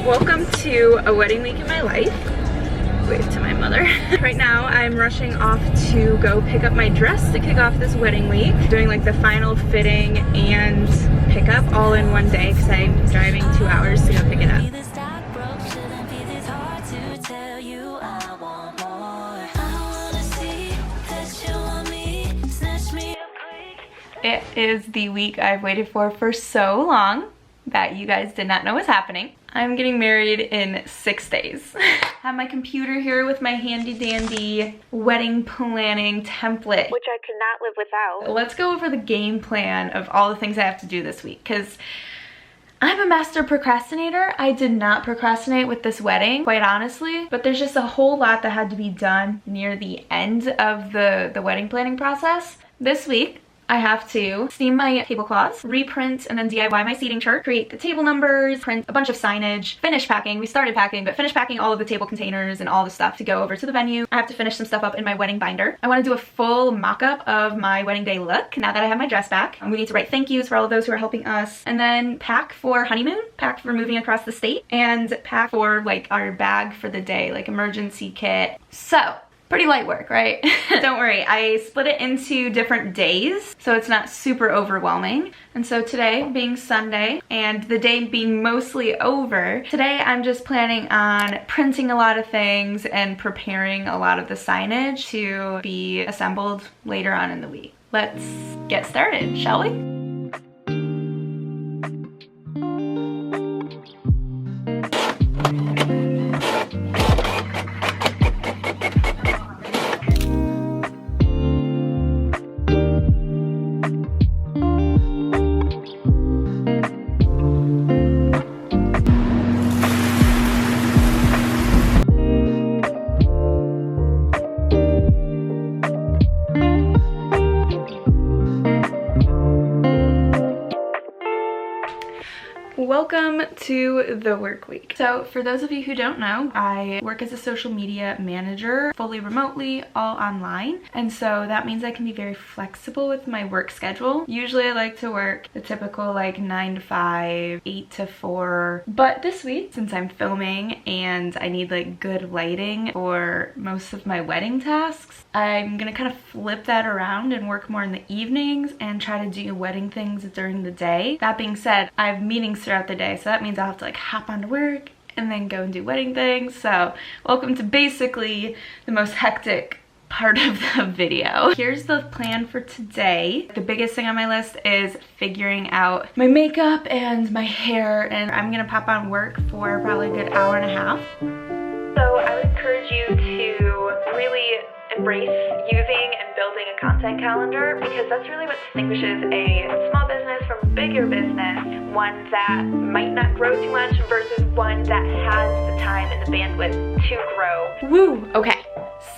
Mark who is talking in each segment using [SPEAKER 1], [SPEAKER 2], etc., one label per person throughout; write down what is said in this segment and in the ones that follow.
[SPEAKER 1] Welcome to a wedding week in my life. Wave to my mother. Right now I'm rushing off to go pick up my dress to kick off this wedding week. Doing like the final fitting and pickup all in one day because I'm driving 2 hours to go pick it up. It is the week I've waited for so long that you guys did not know was happening. I'm getting married in 6 days. I have my computer here with my handy dandy wedding planning template, which I could not live without. Let's go over the game plan of all the things I have to do this week, because I'm a master procrastinator. I did not procrastinate with this wedding, quite honestly, but there's just a whole lot that had to be done near the end of the wedding planning process. This week, I have to steam my tablecloths, reprint and then DIY my seating chart, create the table numbers, print a bunch of signage, finish packing. We started packing, but finish packing all of the table containers and all the stuff to go over to the venue. I have to finish some stuff up in my wedding binder. I want to do a full mock-up of my wedding day look now that I have my dress back. And we need to write thank yous for all of those who are helping us. And then pack for honeymoon, pack for moving across the state, and pack for like our bag for the day, like emergency kit. So, pretty light work, right? Don't worry, I split it into different days so it's not super overwhelming. And so today being Sunday and the day being mostly over, today I'm just planning on printing a lot of things and preparing a lot of the signage to be assembled later on in the week. Let's get started, shall we? Welcome to the work week. So for those of you who don't know, I work as a social media manager, fully remotely, all online. And so that means I can be very flexible with my work schedule. Usually I like to work the typical like 9 to 5, 8 to 4. But this week, since I'm filming and I need like good lighting for most of my wedding tasks, I'm gonna kind of flip that around and work more in the evenings and try to do wedding things during the day. That being said, I have meetings throughout the day, so that means I'll have to like hop on to work and then go and do wedding things. So welcome to basically the most hectic part of the video. Here's the plan for today. The biggest thing on my list is figuring out my makeup and my hair, and I'm gonna pop on work for probably a good hour and a half. So I would encourage you to really embrace using and building a content calendar, because that's really what distinguishes a small business from a bigger business, one that might not grow too much versus one that has the time and the bandwidth to grow. Woo! Okay,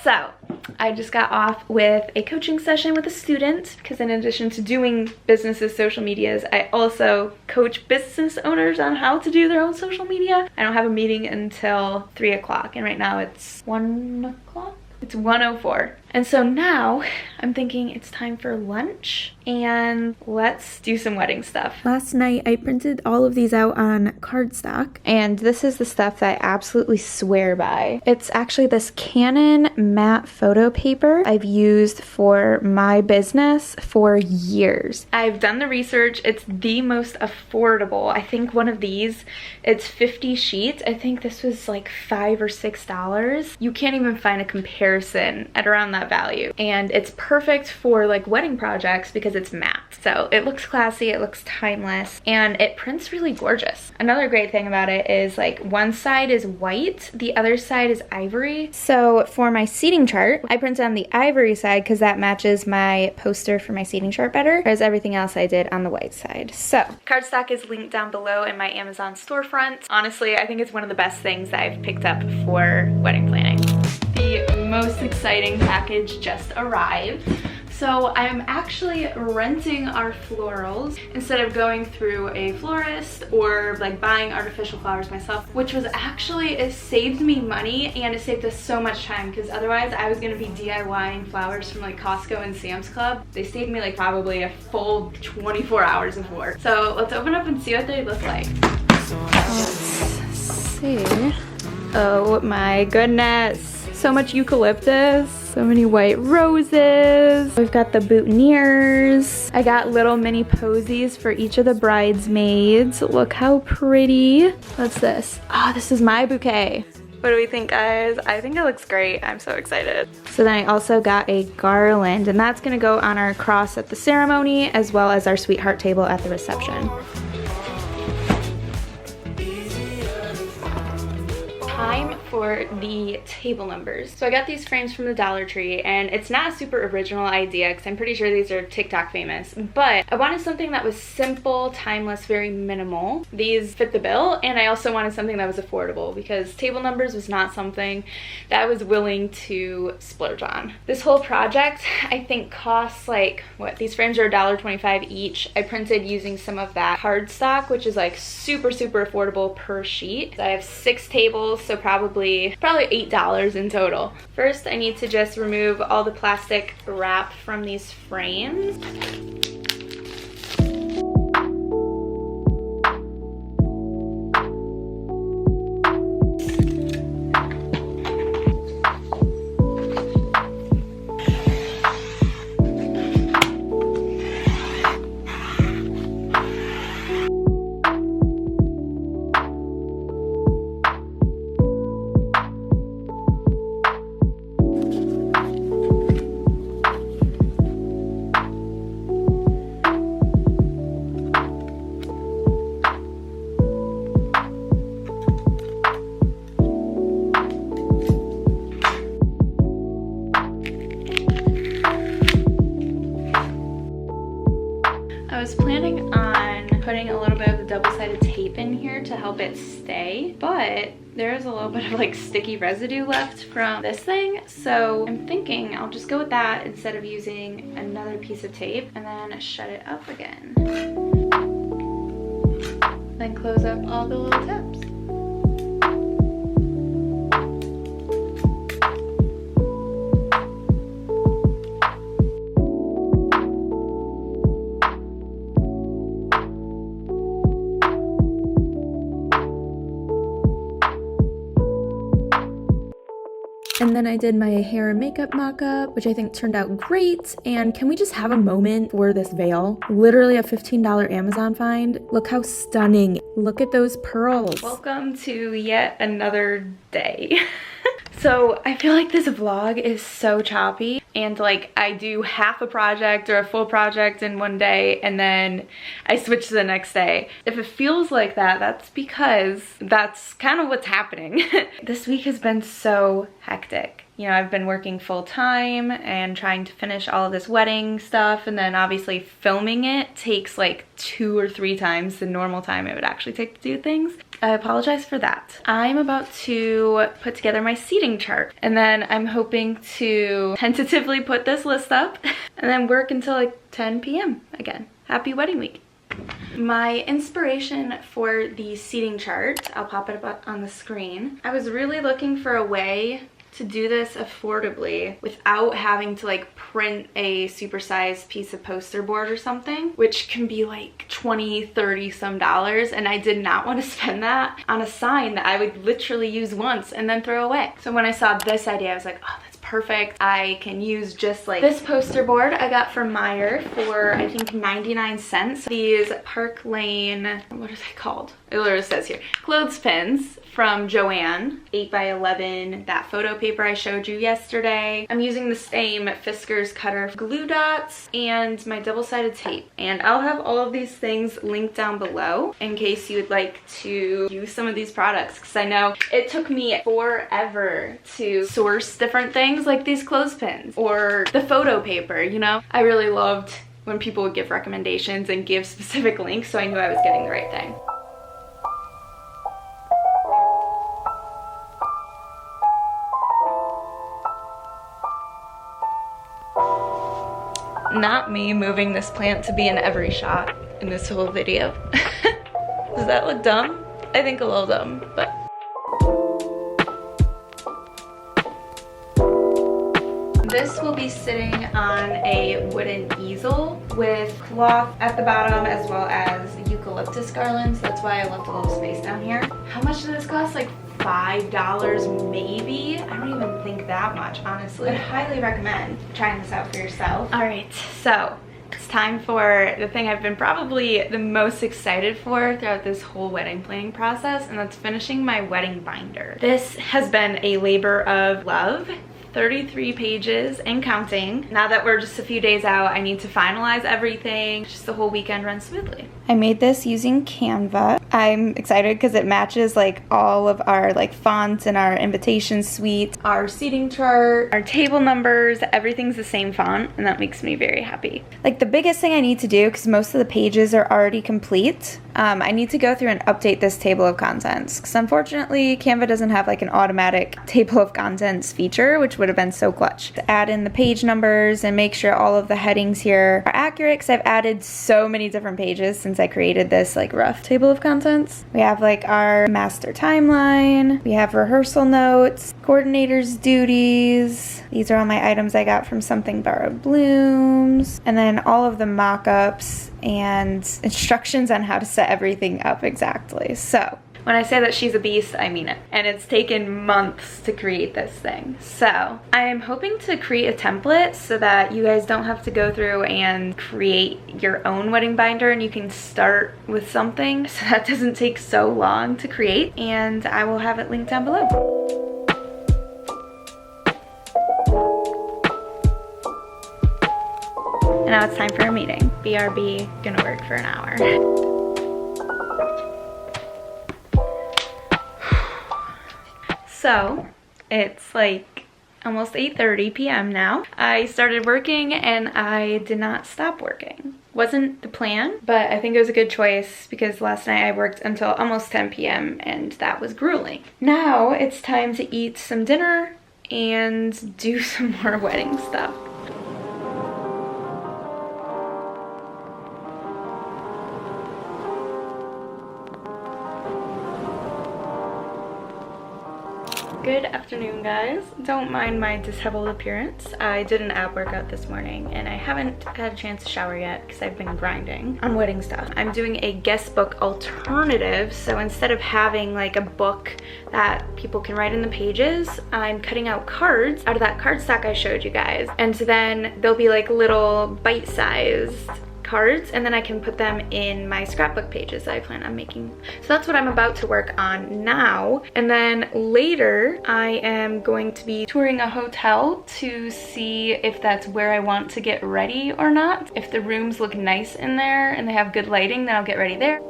[SPEAKER 1] so I just got off with a coaching session with a student, because in addition to doing businesses' social medias, I also coach business owners on how to do their own social media. I don't have a meeting until 3 o'clock, and right now it's 1 o'clock? It's 1:04. And so now I'm thinking it's time for lunch and let's do some wedding stuff. Last night I printed all of these out on cardstock, and this is the stuff that I absolutely swear by. It's actually this Canon matte photo paper I've used for my business for years. I've done the research. It's the most affordable. I think one of these, it's 50 sheets. I think this was like $5 or $6. You can't even find a comparison at around that value, and it's perfect for like wedding projects because it's matte. So it looks classy, it looks timeless, and it prints really gorgeous. Another great thing about it is like one side is white, the other side is ivory. So for my seating chart, I printed on the ivory side because that matches my poster for my seating chart better, whereas everything else I did on the white side. So cardstock is linked down below in my Amazon storefront. Honestly, I think it's one of the best things that I've picked up for wedding planning. The most exciting package just arrived. So I'm actually renting our florals instead of going through a florist or like buying artificial flowers myself, which was actually, it saved me money and it saved us so much time, because otherwise I was gonna be DIYing flowers from like Costco and Sam's Club. They saved me like probably a full 24 hours of work. So let's open up and see what they look like. Let's see. Oh my goodness. So much eucalyptus, so many white roses. We've got the boutonnieres. I got little mini posies for each of the bridesmaids. Look how pretty. What's this? Oh, this is my bouquet. What do we think, guys? I think it looks great. I'm so excited. So then I also got a garland, and that's gonna go on our cross at the ceremony as well as our sweetheart table at the reception. Time for the table numbers. So I got these frames from the Dollar Tree, and it's not a super original idea because I'm pretty sure these are TikTok famous, but I wanted something that was simple, timeless, very minimal. These fit the bill, and I also wanted something that was affordable because table numbers was not something that I was willing to splurge on. This whole project I think costs like, what, these frames are $1.25 each. I printed using some of that cardstock, which is like super affordable per sheet. I have 6 tables, so probably $8 in total. First, I need to just remove all the plastic wrap from these frames. I was planning on putting a little bit of the double-sided tape in here to help it stay, but there's a little bit of like sticky residue left from this thing, so I'm thinking I'll just go with that instead of using another piece of tape and then shut it up again. Then close up all the little tabs. And then I did my hair and makeup mock-up, which I think turned out great. And can we just have a moment for this veil? Literally a $15 Amazon find. Look how stunning. Look at those pearls. Welcome to yet another day. So I feel like this vlog is so choppy, and like I do half a project or a full project in one day and then I switch to the next day. If it feels like that, that's because that's kind of what's happening. This week has been so hectic. You know, I've been working full time and trying to finish all of this wedding stuff, and then obviously filming it takes like 2 or 3 times the normal time it would actually take to do things. I apologize for that. I'm about to put together my seating chart, and then I'm hoping to tentatively put this list up and then work until like 10 p.m. again. Happy wedding week. My inspiration for the seating chart, I'll pop it up on the screen. I was really looking for a way to do this affordably without having to like print a supersized piece of poster board or something, which can be like $20, $30 some dollars, and I did not want to spend that on a sign that I would literally use once and then throw away. So when I saw this idea, I was like, oh, that's perfect. I can use just like this poster board I got from Meijer for I think 99 cents. These Park Lane, what are they called? It literally says here, clothespins from Joann, 8x11, that photo paper I showed you yesterday. I'm using the same Fiskars cutter glue dots and my double-sided tape. And I'll have all of these things linked down below in case you would like to use some of these products, because I know it took me forever to source different things like these clothespins or the photo paper, you know? I really loved when people would give recommendations and give specific links, so I knew I was getting the right thing. Not me moving this plant to be in every shot in this whole video. Does that look dumb? I think a little dumb, but. This will be sitting on a wooden easel with cloth at the bottom as well as eucalyptus eucalyptus garland, so that's why I left a little space down here. How much did this cost? Like $5 maybe? I don't even think that much, honestly. I'd highly recommend trying this out for yourself. All right, so it's time for the thing I've been probably the most excited for throughout this whole wedding planning process, and that's finishing my wedding binder. This has been a labor of love. 33 pages and counting. Now that we're just a few days out, I need to finalize everything. Just the whole weekend runs smoothly. I made this using Canva. I'm excited because it matches like all of our like fonts and our invitation suite, our seating chart, our table numbers, everything's the same font, and that makes me very happy. Like the biggest thing I need to do, because most of the pages are already complete, I need to go through and update this table of contents, because unfortunately Canva doesn't have like an automatic table of contents feature, which would have been so clutch. To add in the page numbers and make sure all of the headings here are accurate, because I've added so many different pages since I created this like rough table of contents. We have like our master timeline, we have rehearsal notes, coordinator's duties. These are all my items I got from Something Borrowed Blooms, and then all of the mock-ups and instructions on how to set everything up exactly. So when I say that she's a beast, I mean it. And it's taken months to create this thing. So I'm hoping to create a template so that you guys don't have to go through and create your own wedding binder, and you can start with something so that doesn't take so long to create. And I will have it linked down below. And now it's time for a meeting. BRB, gonna work for an hour. So it's like almost 8:30 p.m. now. I started working and I did not stop working. Wasn't the plan, but I think it was a good choice because last night I worked until almost 10 p.m. and that was grueling. Now it's time to eat some dinner and do some more wedding stuff. Good afternoon, guys. Don't mind my disheveled appearance. I did an ab workout this morning and I haven't had a chance to shower yet because I've been grinding on wedding stuff. I'm doing a guest book alternative, so instead of having like a book that people can write in the pages, I'm cutting out cards out of that cardstock I showed you guys, and so then there'll be like little bite-sized cards, and then I can put them in my scrapbook pages that I plan on making. So that's what I'm about to work on now. And then later I am going to be touring a hotel to see if that's where I want to get ready or not. If the rooms look nice in there and they have good lighting, then I'll get ready there.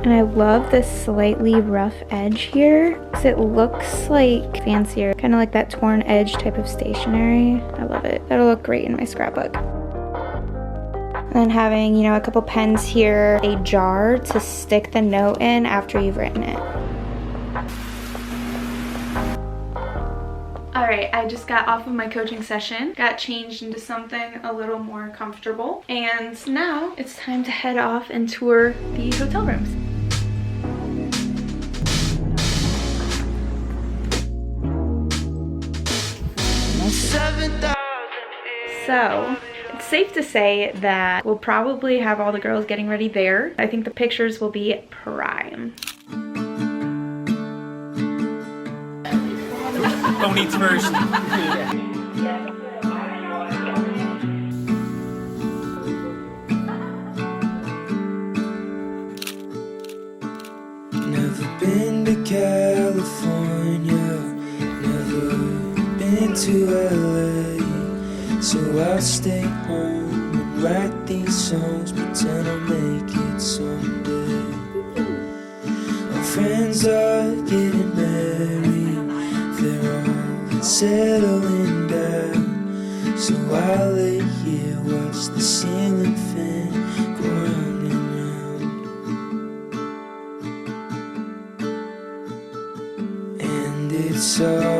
[SPEAKER 1] And I love this slightly rough edge here because it looks like fancier, kind of like that torn edge type of stationery. I love it. That'll look great in my scrapbook. And then having, you know, a couple pens here, a jar to stick the note in after you've written it. Alright, I just got off of my coaching session, got changed into something a little more comfortable, and now it's time to head off and tour the hotel rooms. So it's safe to say that we'll probably have all the girls getting ready there. I think the pictures will be prime.
[SPEAKER 2] Phone eats first.
[SPEAKER 3] Never been to California, never been to LA, so I'll stay home and write these songs, pretend I'll make it someday. Our friends are getting married, they're all settling down, so I'll lay here, watch the ceiling fan go round and round. And it's all